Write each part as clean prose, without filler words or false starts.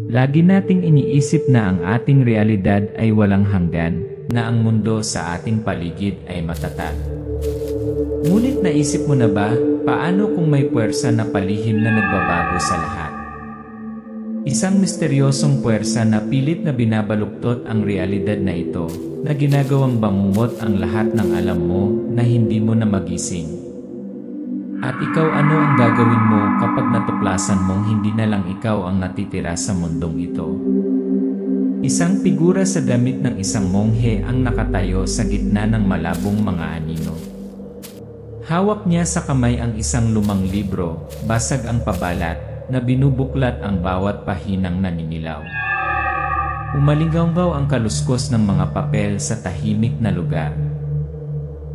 Lagi nating iniisip na ang ating realidad ay walang hanggan, na ang mundo sa ating paligid ay matatag. Ngunit naisip mo na ba, paano kung may puwersa na palihim na nagbabago sa lahat? Isang misteryosong puwersa na pilit na binabaluktot ang realidad na ito, na ginagawang bangungot ang lahat ng alam mo na hindi mo na magising. At ikaw, ano ang gagawin mo kapag natuklasan mong hindi na lang ikaw ang natitira sa mundong ito? Isang figura sa damit ng isang monghe ang nakatayo sa gitna ng malabong mga anino. Hawak niya sa kamay ang isang lumang libro, basag ang pabalat, na binubuklat ang bawat pahinang naninilaw. Umalinggaw ang kaluskos ng mga papel sa tahimik na lugar.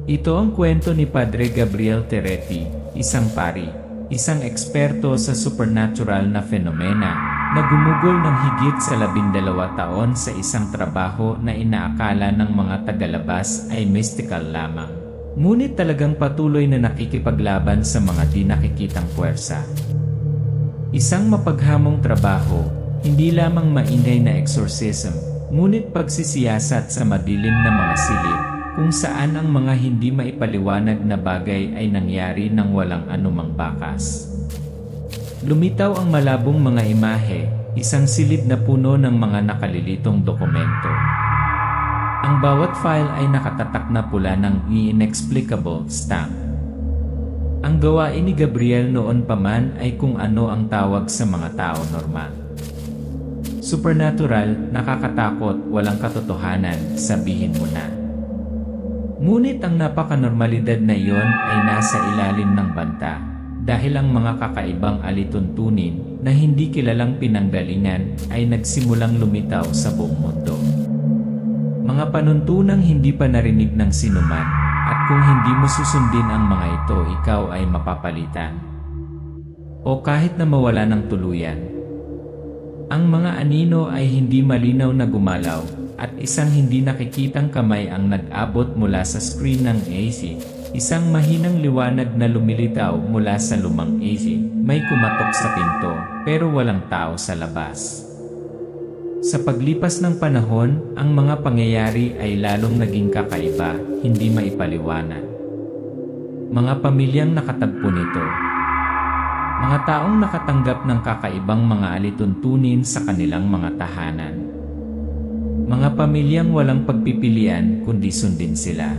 Ito ang kwento ni Padre Gabriel Terretti, isang pari, isang eksperto sa supernatural na fenomena, na gumugol ng higit sa 12 taon sa isang trabaho na inaakala ng mga tagalabas ay mystical lamang. Ngunit talagang patuloy na nakikipaglaban sa mga di nakikitang puwersa. Isang mapaghamong trabaho, hindi lamang maingay na exorcism, ngunit pagsisiyasat sa madilim na mga silid, kung saan ang mga hindi maipaliwanag na bagay ay nangyari ng walang anumang bakas. Lumitaw ang malabong mga imahe, isang silid na puno ng mga nakalilitong dokumento. Ang bawat file ay nakatatak na pula ng inexplicable stamp. Ang gawain ni Gabriel noon pa man ay kung ano ang tawag sa mga tao normal. Supernatural, nakakatakot, walang katotohanan, sabihin mo na. Ngunit ang napakanormalidad na iyon ay nasa ilalim ng banta, dahil ang mga kakaibang alituntunin na hindi kilalang pinanggalingan ay nagsimulang lumitaw sa buong mundo. Mga panuntunang hindi pa narinig ng sinuman, at kung hindi mo susundin ang mga ito, ikaw ay mapapalitan. O kahit na mawala ng tuluyan. Ang mga anino ay hindi malinaw na gumalaw, at isang hindi nakikitang kamay ang nag-abot mula sa screen ng AC. Isang mahinang liwanag na lumilitaw mula sa lumang AC. May kumatok sa pinto, pero walang tao sa labas. Sa paglipas ng panahon, ang mga pangyayari ay lalong naging kakaiba, hindi maipaliwanag. Mga pamilyang nakatagpo nito. Mga taong nakatanggap ng kakaibang mga alituntunin sa kanilang mga tahanan. Mga pamilyang walang pagpipilian kundi sundin sila.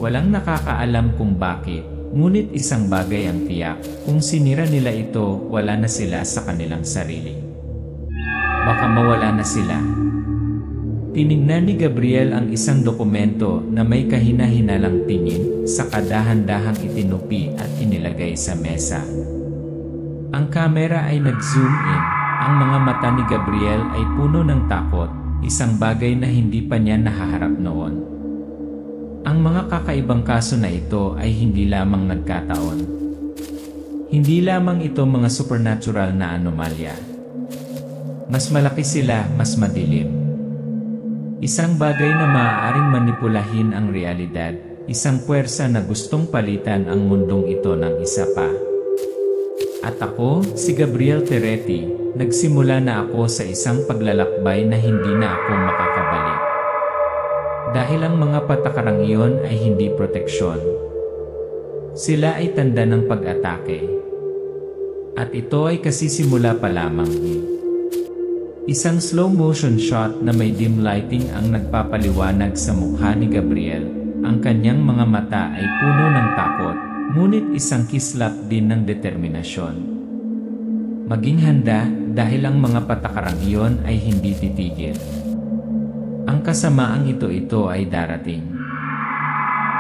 Walang nakakaalam kung bakit, ngunit isang bagay ang tiyak, kung sinira nila ito, wala na sila sa kanilang sarili. Baka mawala na sila. Tinignan ni Gabriel ang isang dokumento na may kahina-hinalang tingin, sa kadahan-dahang itinupi at inilagay sa mesa. Ang kamera ay nag-zoom in. Ang mga mata ni Gabriel ay puno ng takot, isang bagay na hindi pa niya nahaharap noon. Ang mga kakaibang kaso na ito ay hindi lamang nagkataon. Hindi lamang ito mga supernatural na anomalya. Mas malaki sila, mas madilim. Isang bagay na maaaring manipulahin ang realidad, isang puwersa na gustong palitan ang mundong ito ng isa pa. At ako, si Gabriel Terretti, nagsimula na ako sa isang paglalakbay na hindi na ako makakabalik. Dahil ang mga patakarang iyon ay hindi proteksyon. Sila ay tanda ng pag-atake. At ito ay kasisimula pa lamang. Isang slow motion shot na may dim lighting ang nagpapaliwanag sa mukha ni Gabriel. Ang kanyang mga mata ay puno ng takot, ngunit isang kislap din ng determinasyon. Maging handa dahil ang mga patakarang iyon ay hindi titigil. Ang kasamaang ito ay darating.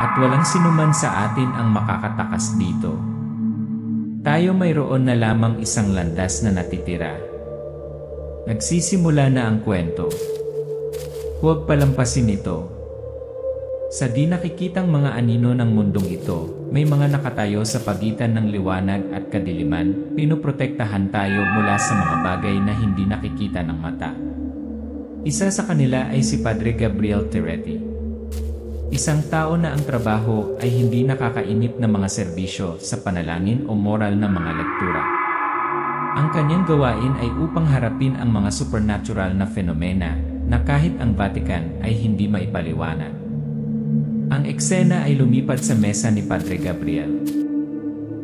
At walang sinuman sa atin ang makakatakas dito. Tayo mayroon na lamang isang landas na natitira. Nagsisimula na ang kwento. Huwag palampasin ito. Sa di nakikitang mga anino ng mundong ito, may mga nakatayo sa pagitan ng liwanag at kadiliman, pinoprotektahan tayo mula sa mga bagay na hindi nakikita ng mata. Isa sa kanila ay si Padre Gabriel Terretti. Isang tao na ang trabaho ay hindi nakakainip na mga serbisyo sa panalangin o moral na mga lektura. Ang kanyang gawain ay upang harapin ang mga supernatural na fenomena na kahit ang Vatican ay hindi maipaliwanag. Ang eksena ay lumipat sa mesa ni Padre Gabriel.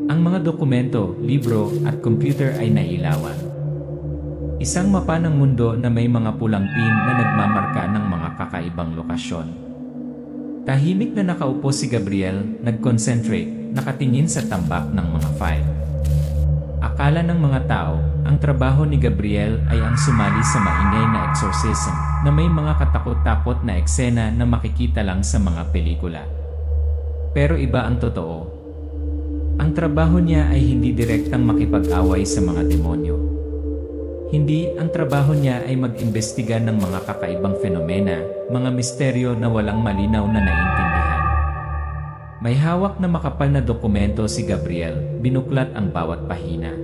Ang mga dokumento, libro at computer ay nailawan. Isang mapa ng mundo na may mga pulang pin na nagmamarka ng mga kakaibang lokasyon. Tahimik na nakaupo si Gabriel, nag-concentrate, nakatingin sa tambak ng mga file. Akala ng mga tao, ang trabaho ni Gabriel ay ang sumali sa maingay na exorcism na may mga katakot-takot na eksena na makikita lang sa mga pelikula. Pero iba ang totoo. Ang trabaho niya ay hindi direktang makipag-away sa mga demonyo. Hindi, ang trabaho niya ay mag-imbestiga ng mga kakaibang fenomena, mga misteryo na walang malinaw na naiintindihan. May hawak na makapal na dokumento si Gabriel, binuklat ang bawat pahina.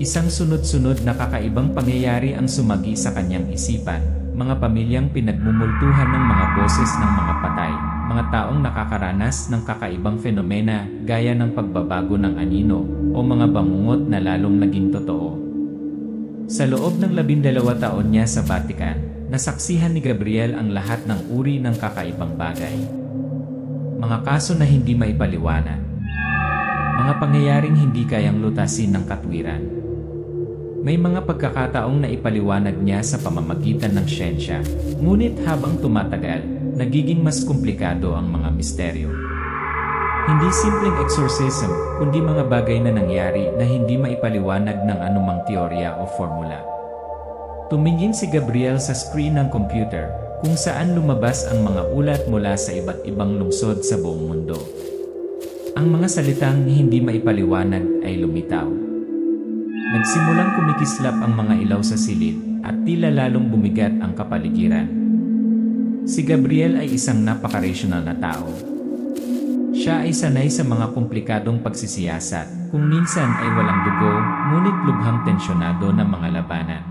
Isang sunod-sunod na kakaibang pangyayari ang sumagi sa kanyang isipan, mga pamilyang pinagmumultuhan ng mga boses ng mga patay, mga taong nakakaranas ng kakaibang fenomena gaya ng pagbabago ng anino o mga bangungot na lalong naging totoo. Sa loob ng 12 taon niya sa Vatican, nasaksihan ni Gabriel ang lahat ng uri ng kakaibang bagay. Mga kaso na hindi maipaliwanag. Mga pangyayaring hindi kayang lutasin ng katwiran. May mga pagkakataong naipaliwanag niya sa pamamagitan ng siyensya, ngunit habang tumatagal, nagiging mas komplikado ang mga misteryo. Hindi simpleng exorcism, kundi mga bagay na nangyari na hindi maipaliwanag ng anumang teorya o formula. Tumingin si Gabriel sa screen ng computer, kung saan lumabas ang mga ulat mula sa iba't ibang lungsod sa buong mundo. Ang mga salitang hindi maipaliwanag ay lumitaw. Nagsimulang kumikislap ang mga ilaw sa silid at tila lalong bumigat ang kapaligiran. Si Gabriel ay isang napaka-rational na tao. Siya ay sanay sa mga komplikadong pagsisiyasat, kung minsan ay walang dugo, ngunit lubhang tensyonado ng mga labanan.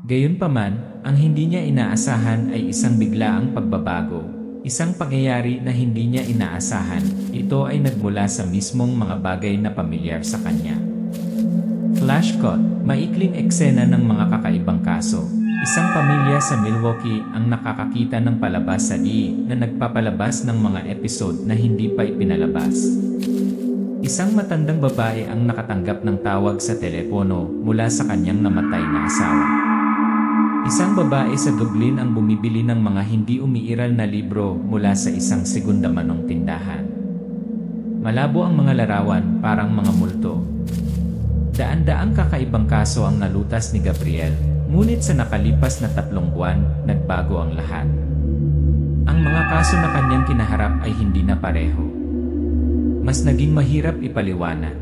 Gayunpaman, ang hindi niya inaasahan ay isang biglaang pagbabago, isang pangyayari na hindi niya inaasahan. Ito ay nagmula sa mismong mga bagay na pamilyar sa kanya. Flash cut, maikling eksena ng mga kakaibang kaso. Isang pamilya sa Milwaukee ang nakakakita ng palabas sa na nagpapalabas ng mga episode na hindi pa ipinalabas. Isang matandang babae ang nakatanggap ng tawag sa telepono mula sa kanyang namatay na asawa. Isang babae sa Dublin ang bumibili ng mga hindi umiiral na libro mula sa isang segundamanong tindahan. Malabo ang mga larawan, parang mga multo. Daan-daang kakaibang kaso ang nalutas ni Gabriel, ngunit sa nakalipas na 3 buwan, nagbago ang lahat. Ang mga kaso na kanyang kinaharap ay hindi na pareho. Mas naging mahirap ipaliwanag.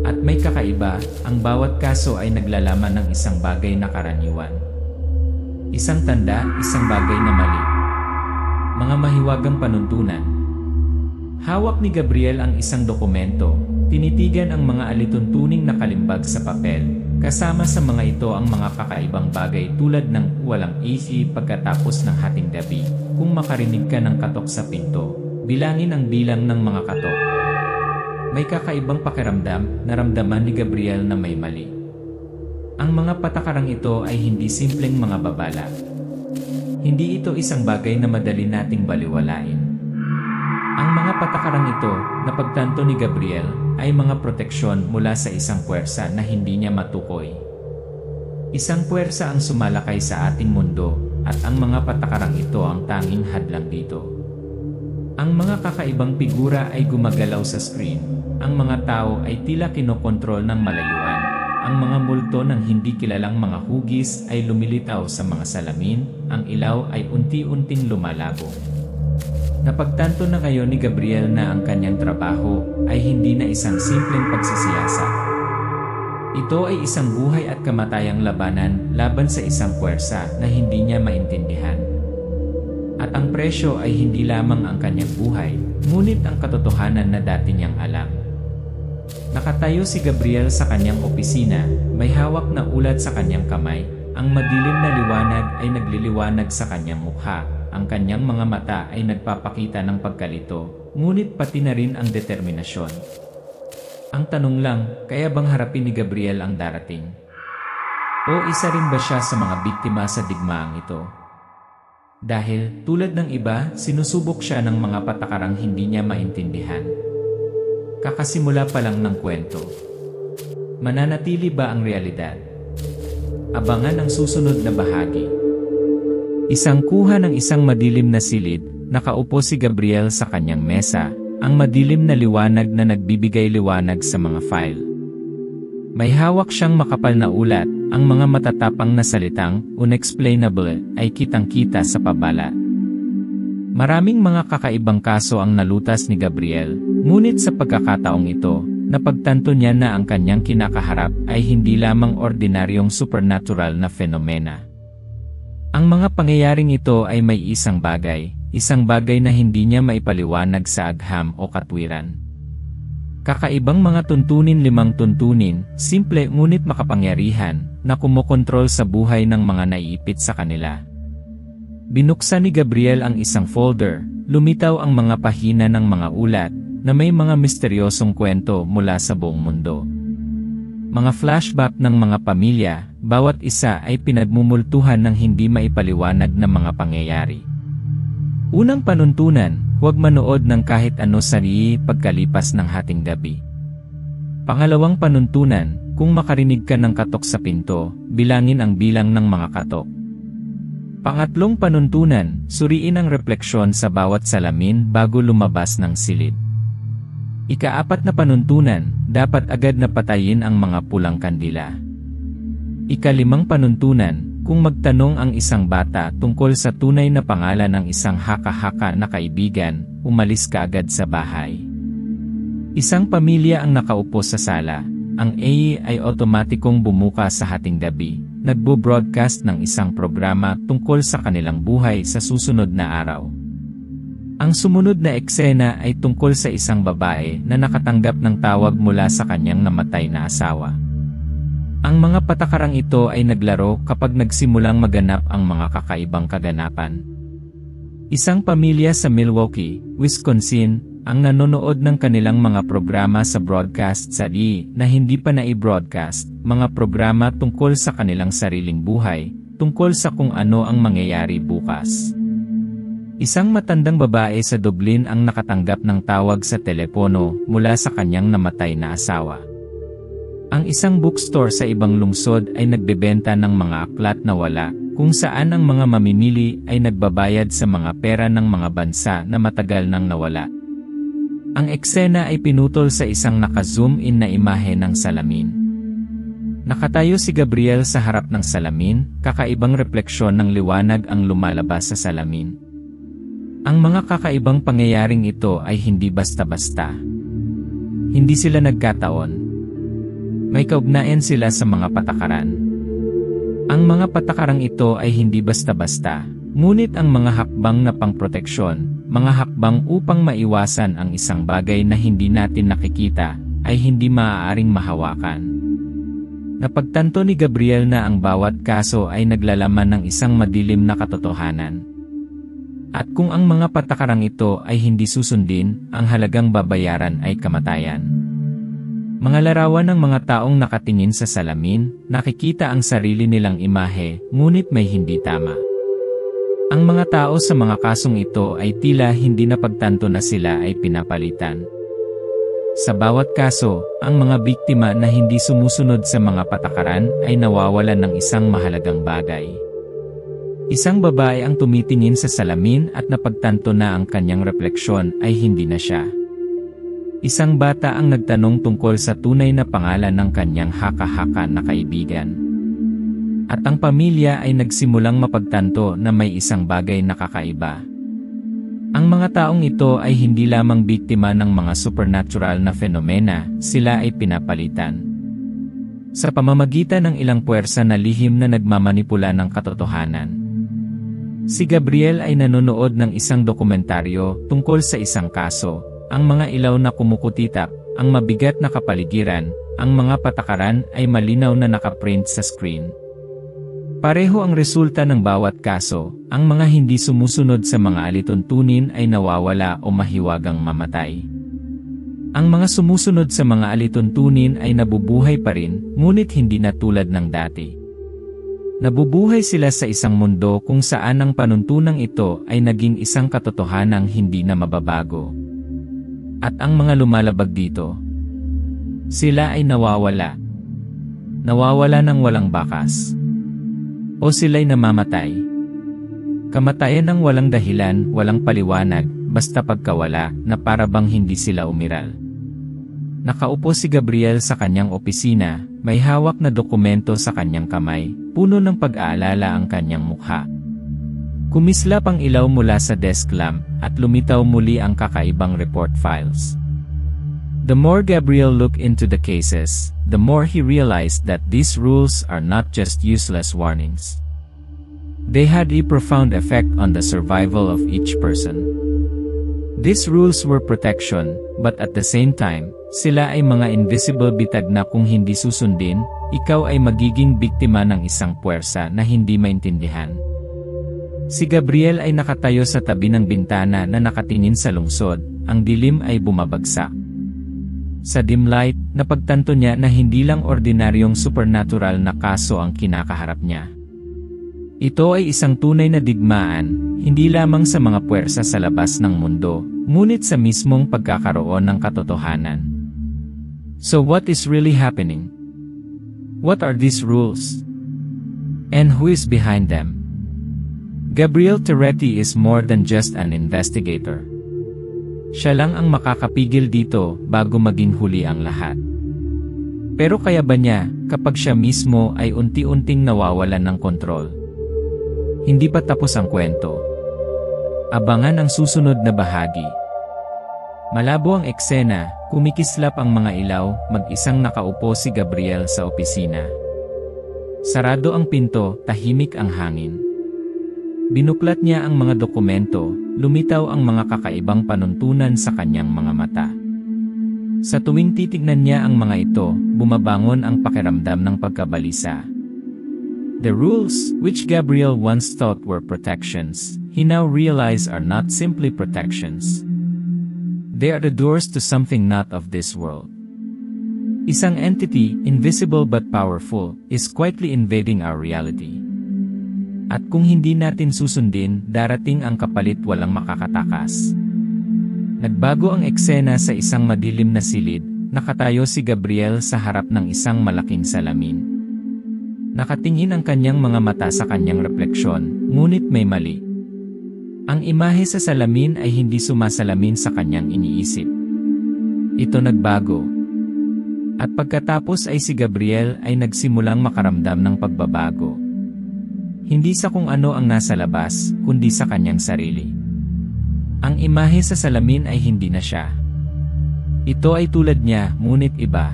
At may kakaiba, ang bawat kaso ay naglalaman ng isang bagay na karaniwan. Isang tanda, isang bagay na mali. Mga mahiwagang panuntunan. Hawak ni Gabriel ang isang dokumento, tinitigan ang mga alituntuning nakalimbag sa papel. Kasama sa mga ito ang mga kakaibang bagay tulad ng walang isip pagkatapos ng hating gabi. Kung makarinig ka ng katok sa pinto, bilangin ang bilang ng mga katok. May kakaibang pakiramdam, naramdaman ni Gabriel na may mali. Ang mga patakarang ito ay hindi simpleng mga babala. Hindi ito isang bagay na madali nating baliwalain. Ang mga patakarang ito, na pagtanto ni Gabriel, ay mga proteksyon mula sa isang puwersa na hindi niya matukoy. Isang puwersa ang sumalakay sa ating mundo, at ang mga patakarang ito ang tanging hadlang dito. Ang mga kakaibang figura ay gumagalaw sa screen. Ang mga tao ay tila kinokontrol ng malayuan. Ang mga multo ng hindi kilalang mga hugis ay lumilitaw sa mga salamin. Ang ilaw ay unti-unting lumalabo. Napagtanto na ngayon ni Gabriel na ang kanyang trabaho ay hindi na isang simpleng pagsisiyasat. Ito ay isang buhay at kamatayang labanan laban sa isang puwersa na hindi niya maintindihan. At ang presyo ay hindi lamang ang kanyang buhay, ngunit ang katotohanan na dati niyang alam. Nakatayo si Gabriel sa kanyang opisina, may hawak na ulat sa kanyang kamay, ang madilim na liwanag ay nagliliwanag sa kanyang mukha, ang kanyang mga mata ay nagpapakita ng pagkalito, ngunit pati na rin ang determinasyon. Ang tanong lang, kaya bang harapin ni Gabriel ang darating? O isa rin ba siya sa mga biktima sa digmaang ito? Dahil, tulad ng iba, sinusubok siya ng mga patakarang hindi niya maintindihan. Kakasimula pa lang ng kwento. Mananatili ba ang realidad? Abangan ang susunod na bahagi. Isang kuha ng isang madilim na silid, nakaupo si Gabriel sa kanyang mesa, ang madilim na liwanag na nagbibigay liwanag sa mga file. May hawak siyang makapal na ulat, ang mga matatapang na salitang, unexplainable, ay kitang-kita sa pabala. Maraming mga kakaibang kaso ang nalutas ni Gabriel, ngunit sa pagkakataong ito, napagtanto niya na ang kanyang kinakaharap ay hindi lamang ordinaryong supernatural na fenomena. Ang mga pangyayaring ito ay may isang bagay na hindi niya maipaliwanag sa agham o katwiran. Kakaibang mga tuntunin, 5 tuntunin, simple ngunit makapangyarihan, na kumokontrol sa buhay ng mga naiipit sa kanila. Binuksan ni Gabriel ang isang folder, lumitaw ang mga pahina ng mga ulat, na may mga misteryosong kwento mula sa buong mundo. Mga flashback ng mga pamilya, bawat isa ay pinagmumultuhan ng hindi maipaliwanag na mga pangyayari. Unang panuntunan, huwag manood ng kahit ano sa pagkalipas ng hating gabi. Pangalawang panuntunan, kung makarinig ka ng katok sa pinto, bilangin ang bilang ng mga katok. Pangatlong panuntunan, suriin ang refleksyon sa bawat salamin bago lumabas ng silid. Ika-4 na panuntunan, dapat agad na patayin ang mga pulang kandila. Ika-5 panuntunan, kung magtanong ang isang bata tungkol sa tunay na pangalan ng isang haka-haka na kaibigan, umalis ka agad sa bahay. Isang pamilya ang nakaupo sa sala, ang AI ay otomatikong bumuka sa hating gabi, nagbo-broadcast ng isang programa tungkol sa kanilang buhay sa susunod na araw. Ang sumunod na eksena ay tungkol sa isang babae na nakatanggap ng tawag mula sa kanyang namatay na asawa. Ang mga patakarang ito ay naglaro kapag nagsimulang maganap ang mga kakaibang kaganapan. Isang pamilya sa Milwaukee, Wisconsin, ang nanonood ng kanilang mga programa sa broadcast sa na hindi pa na-i-broadcast, mga programa tungkol sa kanilang sariling buhay, tungkol sa kung ano ang mangyayari bukas. Isang matandang babae sa Dublin ang nakatanggap ng tawag sa telepono mula sa kanyang namatay na asawa. Ang isang bookstore sa ibang lungsod ay nagbebenta ng mga aklat na wala, kung saan ang mga mamimili ay nagbabayad sa mga pera ng mga bansa na matagal nang nawala. Ang eksena ay pinutol sa isang naka-zoom in na imahe ng salamin. Nakatayo si Gabriel sa harap ng salamin, kakaibang refleksyon ng liwanag ang lumalabas sa salamin. Ang mga kakaibang pangyayaring ito ay hindi basta-basta. Hindi sila nagkataon. May kaugnayan sila sa mga patakaran. Ang mga patakarang ito ay hindi basta-basta, ngunit ang mga hakbang na pangproteksyon, mga hakbang upang maiwasan ang isang bagay na hindi natin nakikita, ay hindi maaaring mahawakan. Napagtanto ni Gabriel na ang bawat kaso ay naglalaman ng isang madilim na katotohanan. At kung ang mga patakarang ito ay hindi susundin, ang halagang babayaran ay kamatayan. Mga larawan ng mga taong nakatingin sa salamin, nakikita ang sarili nilang imahe, ngunit may hindi tama. Ang mga tao sa mga kasong ito ay tila hindi napagtanto na sila ay pinapalitan. Sa bawat kaso, ang mga biktima na hindi sumusunod sa mga patakaran ay nawawalan ng isang mahalagang bagay. Isang babae ang tumitingin sa salamin at napagtanto na ang kanyang refleksyon ay hindi na siya. Isang bata ang nagtanong tungkol sa tunay na pangalan ng kanyang haka-haka na kaibigan. At ang pamilya ay nagsimulang mapagtanto na may isang bagay na kakaiba. Ang mga taong ito ay hindi lamang biktima ng mga supernatural na fenomena, sila ay pinapalitan. Sa pamamagitan ng ilang puwersa na lihim na nagmamanipula ng katotohanan. Si Gabriel ay nanonood ng isang dokumentaryo tungkol sa isang kaso. Ang mga ilaw na kumukutitap, ang mabigat na kapaligiran, ang mga patakaran ay malinaw na nakaprint sa screen. Pareho ang resulta ng bawat kaso, ang mga hindi sumusunod sa mga alituntunin ay nawawala o mahiwagang mamatay. Ang mga sumusunod sa mga alituntunin ay nabubuhay pa rin, ngunit hindi na tulad ng dati. Nabubuhay sila sa isang mundo kung saan ang panuntunang ito ay naging isang katotohanang hindi na mababago. At ang mga lumalabag dito, sila ay nawawala. Nawawala ng walang bakas. O sila'y namamatay. Kamatayan ng walang dahilan, walang paliwanag, basta pagkawala na para bang hindi sila umiral. Nakaupo si Gabriel sa kanyang opisina, may hawak na dokumento sa kanyang kamay, puno ng pag-aalala ang kanyang mukha. Kumislap ang ilaw mula sa desk lamp at lumitaw muli ang kakaibang report files. The more Gabriel looked into the cases, the more he realized that these rules are not just useless warnings. They had a profound effect on the survival of each person. These rules were protection, but at the same time, sila ay mga invisible bitag na kung hindi susundin, ikaw ay magiging biktima ng isang puwersa na hindi maintindihan. Si Gabriel ay nakatayo sa tabi ng bintana na nakatingin sa lungsod, ang dilim ay bumabagsak. Sa dim light, napagtanto niya na hindi lang ordinaryong supernatural na kaso ang kinakaharap niya. Ito ay isang tunay na digmaan, hindi lamang sa mga puwersa sa labas ng mundo, ngunit sa mismong pagkakaroon ng katotohanan. So what is really happening? What are these rules? And who is behind them? Gabriel Terretti is more than just an investigator. Siya lang ang makakapigil dito bago maging huli ang lahat. Pero kaya ba niya kapag siya mismo ay unti-unting nawawalan ng kontrol? Hindi pa tapos ang kwento. Abangan ang susunod na bahagi. Malabo ang eksena, kumikislap ang mga ilaw, mag-isang nakaupo si Gabriel sa opisina. Sarado ang pinto, tahimik ang hangin. Binuklat niya ang mga dokumento, lumitaw ang mga kakaibang panuntunan sa kanyang mga mata. Sa tuwing titignan niya ang mga ito, bumabangon ang pakiramdam ng pagkabalisa. The rules, which Gabriel once thought were protections, he now realized are not simply protections. They are the doors to something not of this world. Isang entity, invisible but powerful, is quietly invading our reality. At kung hindi natin susundin, darating ang kapalit walang makakatakas. Nagbago ang eksena sa isang madilim na silid, nakatayo si Gabriel sa harap ng isang malaking salamin. Nakatingin ang kanyang mga mata sa kanyang refleksyon, ngunit may mali. Ang imahe sa salamin ay hindi sumasalamin sa kanyang iniisip. Ito nagbago. At pagkatapos ay si Gabriel ay nagsimulang makaramdam ng pagbabago. Hindi sa kung ano ang nasa labas, kundi sa kanyang sarili. Ang imahe sa salamin ay hindi na siya. Ito ay tulad niya, ngunit iba.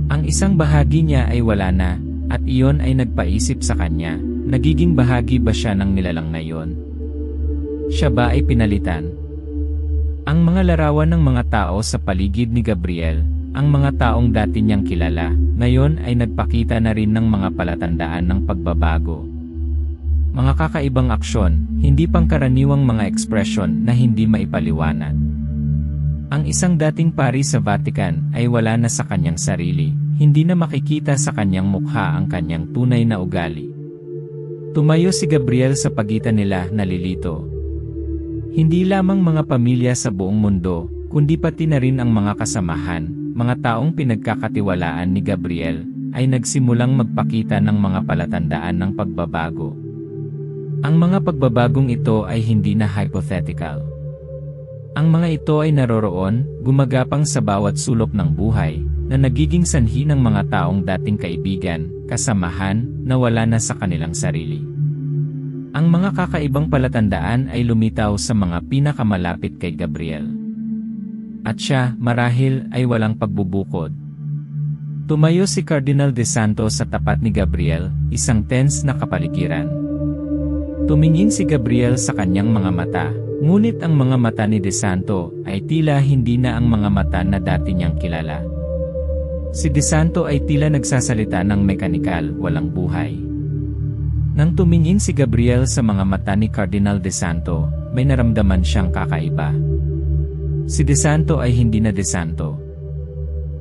Ang isang bahagi niya ay wala na, at iyon ay nagpaisip sa kanya, nagiging bahagi ba siya ng nilalang na iyon? Siya ba ay pinalitan? Ang mga larawan ng mga tao sa paligid ni Gabriel, ang mga taong dati niyang kilala, ngayon ay nagpakita na rin ng mga palatandaan ng pagbabago. Mga kakaibang aksyon, hindi pangkaraniwang mga ekspresyon na hindi maipaliwanag. Ang isang dating pari sa Vatican ay wala na sa kanyang sarili, hindi na makikita sa kanyang mukha ang kanyang tunay na ugali. Tumayo si Gabriel sa pagitan nila, nalilito. Hindi lamang mga pamilya sa buong mundo, kundi pati na rin ang mga kasamahan, mga taong pinagkakatiwalaan ni Gabriel, ay nagsimulang magpakita ng mga palatandaan ng pagbabago. Ang mga pagbabagong ito ay hindi na hypothetical. Ang mga ito ay naroroon, gumagapang sa bawat sulok ng buhay, na nagiging sanhi ng mga taong dating kaibigan, kasamahan, na wala na sa kanilang sarili. Ang mga kakaibang palatandaan ay lumitaw sa mga pinakamalapit kay Gabriel. At siya, marahil, ay walang pagbubukod. Tumayo si Cardinal De Santos sa tapat ni Gabriel, isang tense na kapaligiran. Tumingin si Gabriel sa kanyang mga mata, ngunit ang mga mata ni De Santo ay tila hindi na ang mga mata na dati niyang kilala. Si De Santo ay tila nagsasalita ng mekanikal, walang buhay. Nang tumingin si Gabriel sa mga mata ni Cardinal De Santo, may naramdaman siyang kakaiba. Si De Santo ay hindi na De Santo.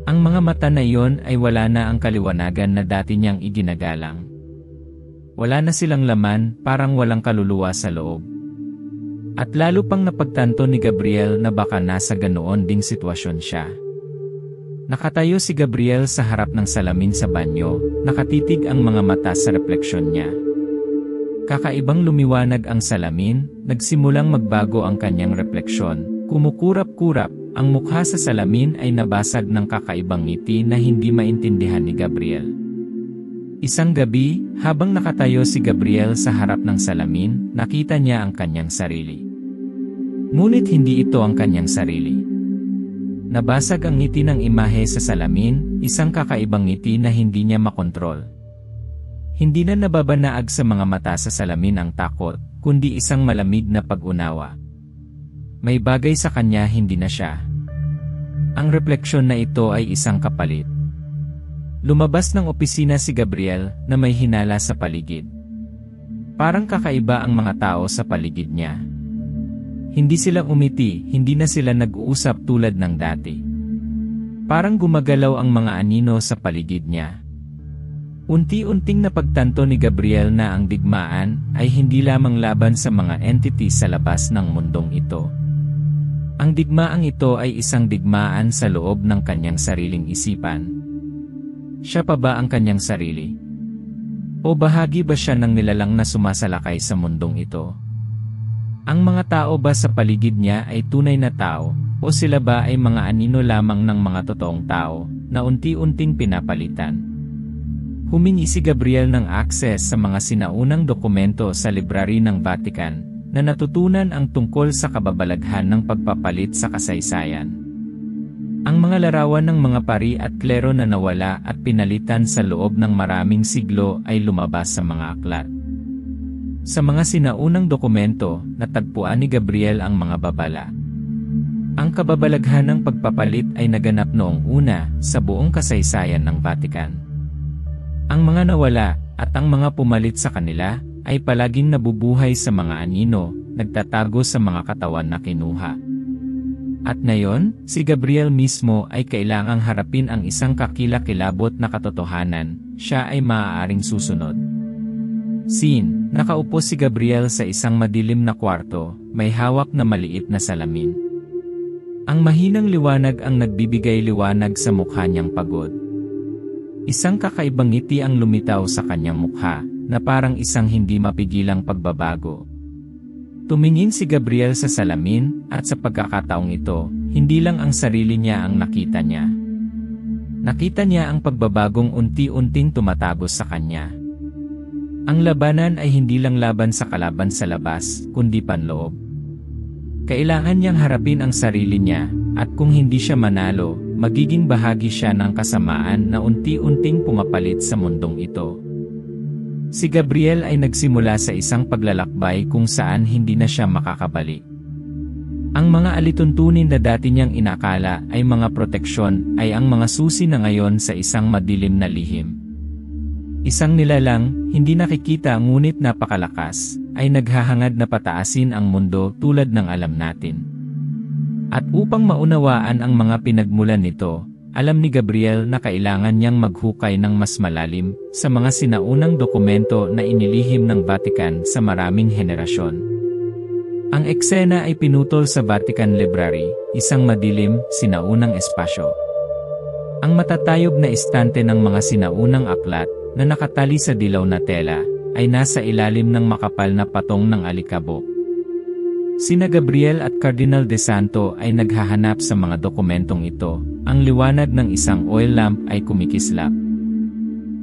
Ang mga mata na iyon ay wala na ang kaliwanagan na dati niyang iginagalang. Wala na silang laman, parang walang kaluluwa sa loob. At lalo pang napagtanto ni Gabriel na baka nasa ganoon ding sitwasyon siya. Nakatayo si Gabriel sa harap ng salamin sa banyo, nakatitig ang mga mata sa refleksyon niya. Kakaibang lumiwanag ang salamin, nagsimulang magbago ang kanyang refleksyon, kumukurap-kurap, ang mukha sa salamin ay nabasag ng kakaibang ngiti na hindi maintindihan ni Gabriel. Isang gabi, habang nakatayo si Gabriel sa harap ng salamin, nakita niya ang kanyang sarili. Ngunit hindi ito ang kanyang sarili. Nabasag ang ngiti ng imahe sa salamin, isang kakaibang ngiti na hindi niya makontrol. Hindi na nababanaag sa mga mata sa salamin ang takot, kundi isang malamig na pag-unawa. May bagay sa kanya hindi na siya. Ang refleksyon na ito ay isang kapalit. Lumabas ng opisina si Gabriel na may hinala sa paligid. Parang kakaiba ang mga tao sa paligid niya. Hindi sila umiti, hindi na sila nag-uusap tulad ng dati. Parang gumagalaw ang mga anino sa paligid niya. Unti-unting napagtanto ni Gabriel na ang digmaan ay hindi lamang laban sa mga entity sa labas ng mundong ito. Ang digmaang ito ay isang digmaan sa loob ng kanyang sariling isipan. Siya pa ba ang kanyang sarili? O bahagi ba siya ng nilalang na sumasalakay sa mundong ito? Ang mga tao ba sa paligid niya ay tunay na tao, o sila ba ay mga anino lamang ng mga totoong tao na unti-unting pinapalitan? Humingi si Gabriel ng access sa mga sinaunang dokumento sa library ng Vatican na natutunan ang tungkol sa kababalaghan ng pagpapalit sa kasaysayan. Ang mga larawan ng mga pari at klero na nawala at pinalitan sa loob ng maraming siglo ay lumabas sa mga aklat. Sa mga sinaunang dokumento, natagpuan ni Gabriel ang mga babala. Ang kababalaghan ng pagpapalit ay naganap noong una sa buong kasaysayan ng Vatican. Ang mga nawala at ang mga pumalit sa kanila ay palaging nabubuhay sa mga anino, nagtatago sa mga katawan na kinuha. At ngayon, si Gabriel mismo ay kailangang harapin ang isang kakilakilabot na katotohanan, siya ay maaaring susunod. Scene, nakaupo si Gabriel sa isang madilim na kwarto, may hawak na maliit na salamin. Ang mahinang liwanag ang nagbibigay liwanag sa mukha niyang pagod. Isang kakaibang ngiti ang lumitaw sa kanyang mukha, na parang isang hindi mapigilang pagbabago. Tumingin si Gabriel sa salamin, at sa pagkakataong ito, hindi lang ang sarili niya ang nakita niya. Nakita niya ang pagbabagong unti-unting tumatagos sa kanya. Ang labanan ay hindi lang laban sa kalaban sa labas, kundi panloob. Kailangan niyang harapin ang sarili niya, at kung hindi siya manalo, magiging bahagi siya ng kasamaan na unti-unting pumapalit sa mundong ito. Si Gabriel ay nagsimula sa isang paglalakbay kung saan hindi na siya makakabalik. Ang mga alituntunin na dati niyang inakala ay mga proteksyon ay ang mga susi na ngayon sa isang madilim na lihim. Isang nilalang, hindi nakikita ngunit napakalakas, ay naghahangad na pataasin ang mundo tulad ng alam natin. At upang maunawaan ang mga pinagmulan nito, alam ni Gabriel na kailangan niyang maghukay ng mas malalim sa mga sinaunang dokumento na inilihim ng Vatican sa maraming henerasyon. Ang eksena ay pinutol sa Vatican Library, isang madilim, sinaunang espasyo. Ang matatayog na istante ng mga sinaunang aklat na nakatali sa dilaw na tela ay nasa ilalim ng makapal na patong ng alikabok. Sina Gabriel at Cardinal De Santo ay naghahanap sa mga dokumentong ito. Ang liwanag ng isang oil lamp ay kumikislap.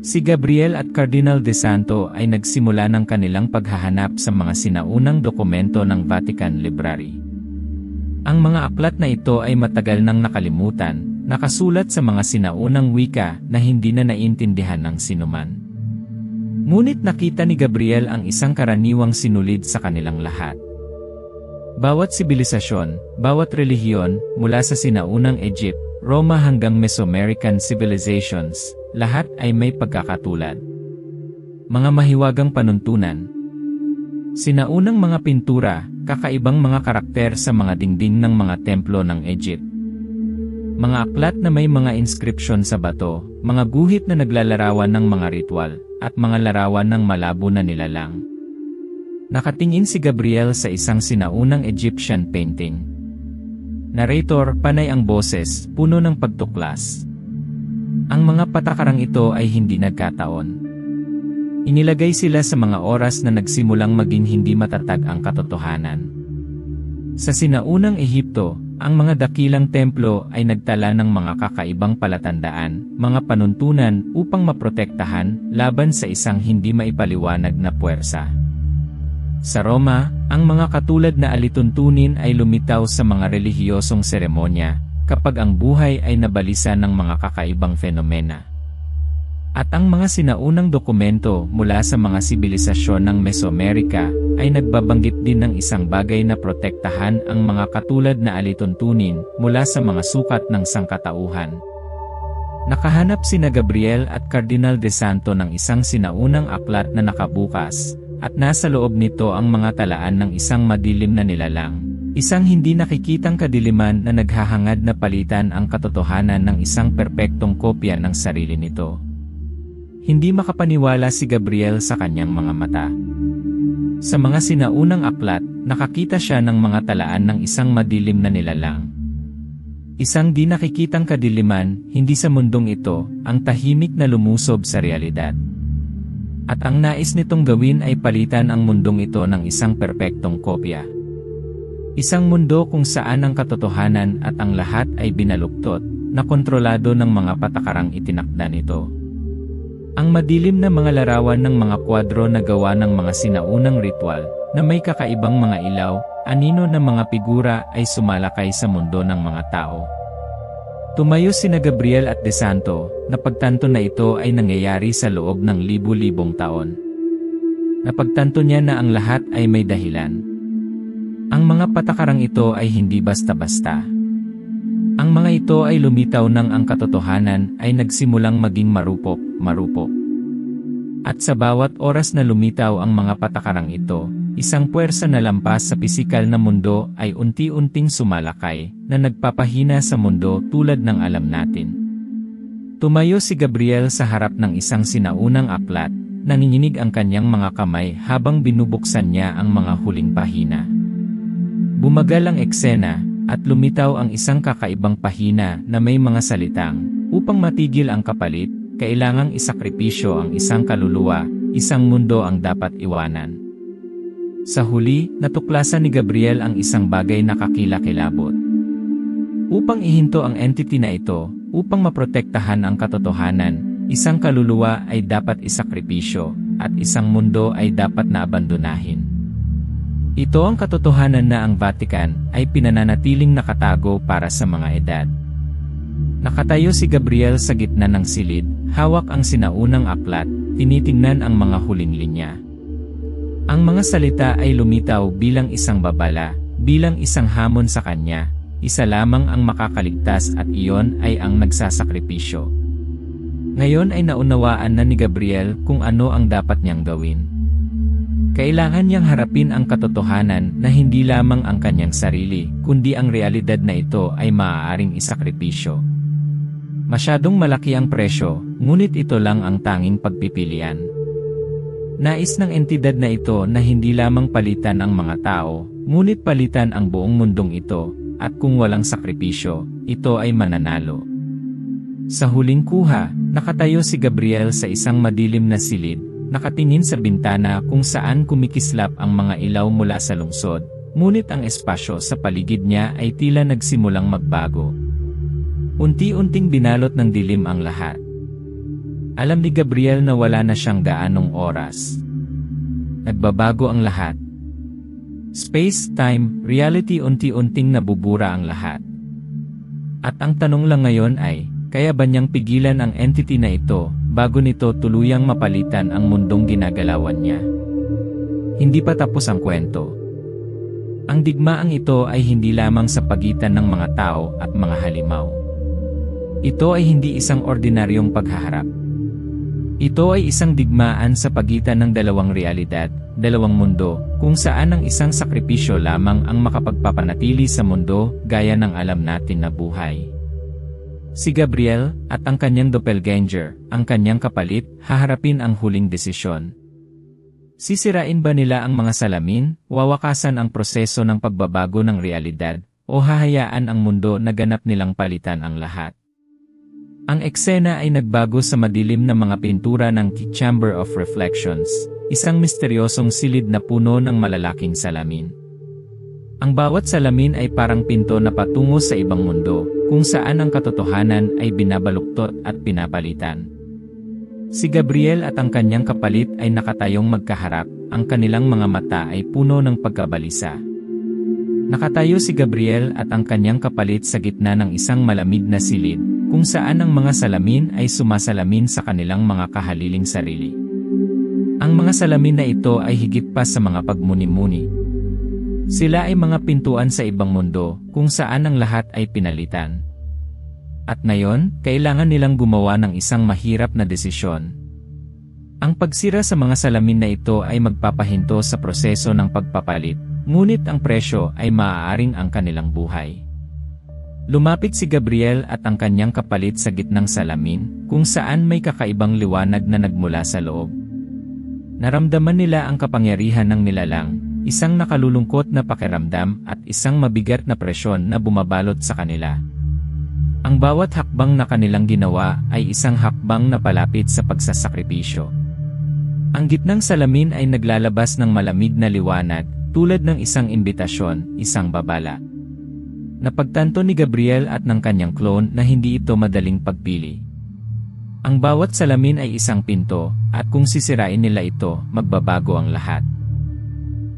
Si Gabriel at Cardinal De Santo ay nagsimula ng kanilang paghahanap sa mga sinaunang dokumento ng Vatican Library. Ang mga aklat na ito ay matagal nang nakalimutan, nakasulat sa mga sinaunang wika na hindi na naiintindihan ng sinuman. Ngunit nakita ni Gabriel ang isang karaniwang sinulid sa kanilang lahat. Bawat sibilisasyon, bawat relihiyon, mula sa sinaunang Egypt, Roma hanggang Mesoamerican civilizations, lahat ay may pagkakatulad. Mga mahiwagang panuntunan. Sinaunang mga pintura, kakaibang mga karakter sa mga dingding ng mga templo ng Egypt. Mga aklat na may mga inscription sa bato, mga guhit na naglalarawan ng mga ritual, at mga larawan ng malabo na nilalang. Nakatingin si Gabriel sa isang sinaunang Egyptian painting. Narrator, panay ang boses, puno ng pagtuklas. Ang mga patakarang ito ay hindi nagkataon. Inilagay sila sa mga oras na nagsimulang maging hindi matatag ang katotohanan. Sa sinaunang Ehipto, ang mga dakilang templo ay nagtala ng mga kakaibang palatandaan, mga panuntunan upang maprotektahan laban sa isang hindi maipaliwanag na puwersa. Sa Roma, ang mga katulad na alituntunin ay lumitaw sa mga relihiyosong seremonya, kapag ang buhay ay nabalisa ng mga kakaibang fenomena. At ang mga sinaunang dokumento mula sa mga sibilisasyon ng Mesoamerica ay nagbabanggit din ng isang bagay na protektahan ang mga katulad na alituntunin mula sa mga sukat ng sangkatauhan. Nakahanap sina Gabriel at Cardinal de Santo ng isang sinaunang aklat na nakabukas, at nasa loob nito ang mga talaan ng isang madilim na nilalang. Isang hindi nakikitang kadiliman na naghahangad na palitan ang katotohanan ng isang perpektong kopya ng sarili nito. Hindi makapaniwala si Gabriel sa kanyang mga mata. Sa mga sinaunang aklat, nakakita siya ng mga talaan ng isang madilim na nilalang. Isang di nakikitang kadiliman, hindi sa mundong ito, ang tahimik na lumusob sa realidad. At ang nais nitong gawin ay palitan ang mundong ito ng isang perpektong kopya. Isang mundo kung saan ang katotohanan at ang lahat ay binaluktot, na kontrolado ng mga patakarang itinakda nito. Ang madilim na mga larawan ng mga kwadro na gawa ng mga sinaunang ritual, na may kakaibang mga ilaw, anino na mga figura ay sumalakay sa mundo ng mga tao. Tumayo sina Gabriel at De Santo, napagtanto na ito ay nangyayari sa loob ng libu-libong taon. Napagtanto niya na ang lahat ay may dahilan. Ang mga patakarang ito ay hindi basta-basta. Ang mga ito ay lumitaw nang ang katotohanan ay nagsimulang maging marupok. At sa bawat oras na lumitaw ang mga patakarang ito, isang puwersa na lampas sa pisikal na mundo ay unti-unting sumalakay, na nagpapahina sa mundo tulad ng alam natin. Tumayo si Gabriel sa harap ng isang sinaunang aklat, nanginginig ang kanyang mga kamay habang binubuksan niya ang mga huling pahina. Bumagal ang eksena, at lumitaw ang isang kakaibang pahina na may mga salitang, upang matigil ang kapalit, kailangang isakripisyo ang isang kaluluwa, isang mundo ang dapat iwanan. Sa huli, natuklasan ni Gabriel ang isang bagay na kakilakilabot. Upang ihinto ang entity na ito, upang maprotektahan ang katotohanan, isang kaluluwa ay dapat isakripisyo, at isang mundo ay dapat na abandonahin. Ito ang katotohanan na ang Vatican ay pinananatiling nakatago para sa mga edad. Nakatayo si Gabriel sa gitna ng silid, hawak ang sinaunang aklat, tinitingnan ang mga huling linya. Ang mga salita ay lumitaw bilang isang babala, bilang isang hamon sa kanya, isa lamang ang makakaligtas at iyon ay ang nagsasakripisyo. Ngayon ay naunawaan na ni Gabriel kung ano ang dapat niyang gawin. Kailangan niyang harapin ang katotohanan na hindi lamang ang kanyang sarili, kundi ang realidad na ito ay maaaring isakripisyo. Masyadong malaki ang presyo, ngunit ito lang ang tanging pagpipilian. Nais ng entidad na ito na hindi lamang palitan ang mga tao, ngunit palitan ang buong mundong ito, at kung walang sakripisyo, ito ay mananalo. Sa huling kuha, nakatayo si Gabriel sa isang madilim na silid, nakatingin sa bintana kung saan kumikislap ang mga ilaw mula sa lungsod, ngunit ang espasyo sa paligid niya ay tila nagsimulang magbago. Unti-unting binalot ng dilim ang lahat. Alam ni Gabriel na wala na siyang gaanong oras. Nagbabago ang lahat. Space, time, reality unti-unting nabubura ang lahat. At ang tanong lang ngayon ay, kaya ba niyang pigilan ang entity na ito, bago nito tuluyang mapalitan ang mundong ginagalawan niya? Hindi pa tapos ang kwento. Ang digmaang ito ay hindi lamang sa pagitan ng mga tao at mga halimaw. Ito ay hindi isang ordinaryong paghaharap. Ito ay isang digmaan sa pagitan ng dalawang realidad, dalawang mundo, kung saan ang isang sakripisyo lamang ang makapagpapanatili sa mundo gaya ng alam natin na buhay. Si Gabriel at ang kanyang doppelganger, ang kanyang kapalit, haharapin ang huling desisyon. Sisirain ba nila ang mga salamin, wawakasan ang proseso ng pagbabago ng realidad, o hahayaan ang mundo na ganap nilang palitan ang lahat? Ang eksena ay nagbago sa madilim na mga pintura ng Chamber of Reflections, isang misteryosong silid na puno ng malalaking salamin. Ang bawat salamin ay parang pinto na patungo sa ibang mundo, kung saan ang katotohanan ay binabaluktot at pinapalitan. Si Gabriel at ang kanyang kapalit ay nakatayong magkaharap, ang kanilang mga mata ay puno ng pagkabalisa. Nakatayo si Gabriel at ang kanyang kapalit sa gitna ng isang malamig na silid, kung saan ang mga salamin ay sumasalamin sa kanilang mga kahaliling sarili. Ang mga salamin na ito ay higit pa sa mga pagmuni-muni. Sila ay mga pintuan sa ibang mundo, kung saan ang lahat ay pinalitan. At ngayon, kailangan nilang gumawa ng isang mahirap na desisyon. Ang pagsira sa mga salamin na ito ay magpapahinto sa proseso ng pagpapalit, ngunit ang presyo ay maaaring ang kanilang buhay. Lumapit si Gabriel at ang kanyang kapalit sa gitnang salamin, kung saan may kakaibang liwanag na nagmula sa loob. Naramdaman nila ang kapangyarihan ng nilalang, isang nakalulungkot na pakiramdam at isang mabigat na presyon na bumabalot sa kanila. Ang bawat hakbang na kanilang ginawa ay isang hakbang na palapit sa pagsasakripisyo. Ang gitnang salamin ay naglalabas ng malamig na liwanag, tulad ng isang imbitasyon, isang babala. Napagtanto ni Gabriel at ng kanyang clone na hindi ito madaling pagpili. Ang bawat salamin ay isang pinto, at kung sisirain nila ito, magbabago ang lahat.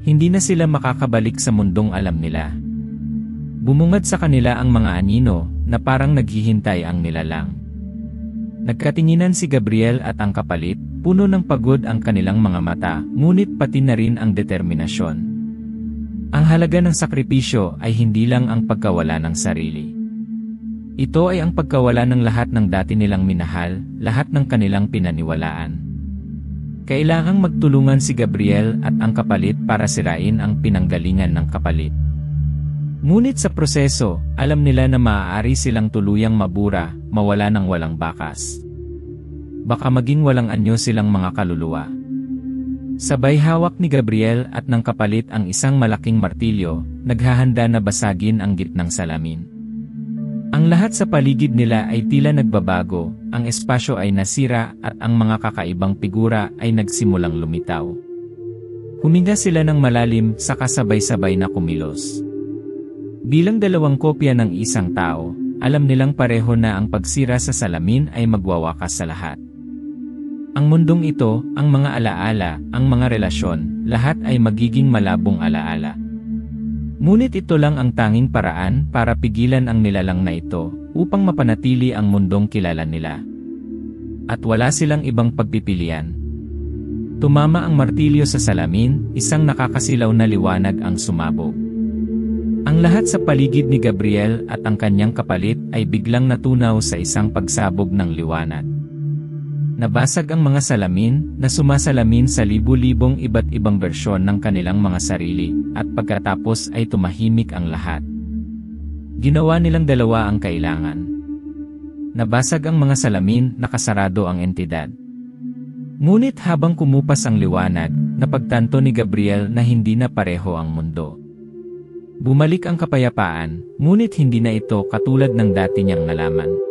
Hindi na sila makakabalik sa mundong alam nila. Bumungad sa kanila ang mga anino, na parang naghihintay ang nilalang. Nagkatinginan si Gabriel at ang kapalit, puno ng pagod ang kanilang mga mata, ngunit pati na rin ang determinasyon. Ang halaga ng sakripisyo ay hindi lang ang pagkawala ng sarili. Ito ay ang pagkawala ng lahat ng dati nilang minahal, lahat ng kanilang pinaniwalaan. Kailangang magtulungan si Gabriel at ang kapalit para sirain ang pinanggalingan ng kapalit. Ngunit sa proseso, alam nila na maaari silang tuluyang mabura, mawala ng walang bakas. Baka maging walang anyo silang mga kaluluwa. Sabay hawak ni Gabriel at ng kapalit ang isang malaking martilyo, naghahanda na basagin ang gitnang salamin. Ang lahat sa paligid nila ay tila nagbabago, ang espasyo ay nasira at ang mga kakaibang figura ay nagsimulang lumitaw. Huminga sila ng malalim sa kasabay-sabay na kumilos. Bilang dalawang kopya ng isang tao, alam nilang pareho na ang pagsira sa salamin ay magwawakas sa lahat. Ang mundong ito, ang mga alaala, ang mga relasyon, lahat ay magiging malabong alaala. Ngunit ito lang ang tanging paraan para pigilan ang nilalang na ito, upang mapanatili ang mundong kilala nila. At wala silang ibang pagpipilian. Tumama ang martilyo sa salamin, isang nakakasilaw na liwanag ang sumabog. Ang lahat sa paligid ni Gabriel at ang kanyang kapalit ay biglang natunaw sa isang pagsabog ng liwanag. Nabasag ang mga salamin na sumasalamin sa libu-libong iba't ibang bersyon ng kanilang mga sarili, at pagkatapos ay tumahimik ang lahat. Ginawa nilang dalawa ang kailangan. Nabasag ang mga salamin, nakasarado ang entidad. Ngunit habang kumupas ang liwanag, napagtanto ni Gabriel na hindi na pareho ang mundo. Bumalik ang kapayapaan, ngunit hindi na ito katulad ng dati niyang nalaman.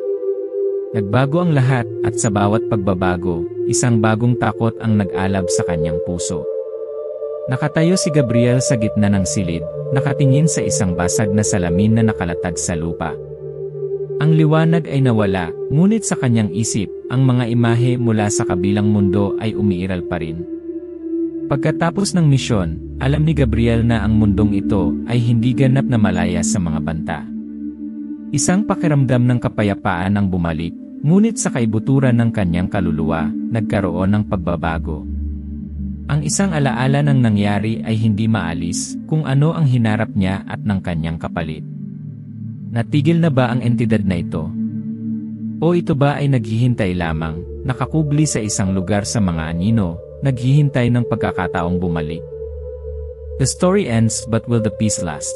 Nagbago ang lahat at sa bawat pagbabago, isang bagong takot ang nag-alab sa kanyang puso. Nakatayo si Gabriel sa gitna ng silid, nakatingin sa isang basag na salamin na nakalatag sa lupa. Ang liwanag ay nawala, ngunit sa kanyang isip, ang mga imahe mula sa kabilang mundo ay umiiral pa rin. Pagkatapos ng misyon, alam ni Gabriel na ang mundong ito ay hindi ganap na malaya sa mga banta. Isang pakiramdam ng kapayapaan ang bumalik, ngunit sa kaibuturan ng kanyang kaluluwa, nagkaroon ng pagbabago. Ang isang alaala ng nangyari ay hindi maalis, kung ano ang hinarap niya at ng kanyang kapalit. Natigil na ba ang entidad na ito? O ito ba ay naghihintay lamang, nakakubli sa isang lugar sa mga anino, naghihintay ng pagkakataong bumalik? The story ends, but will the peace last?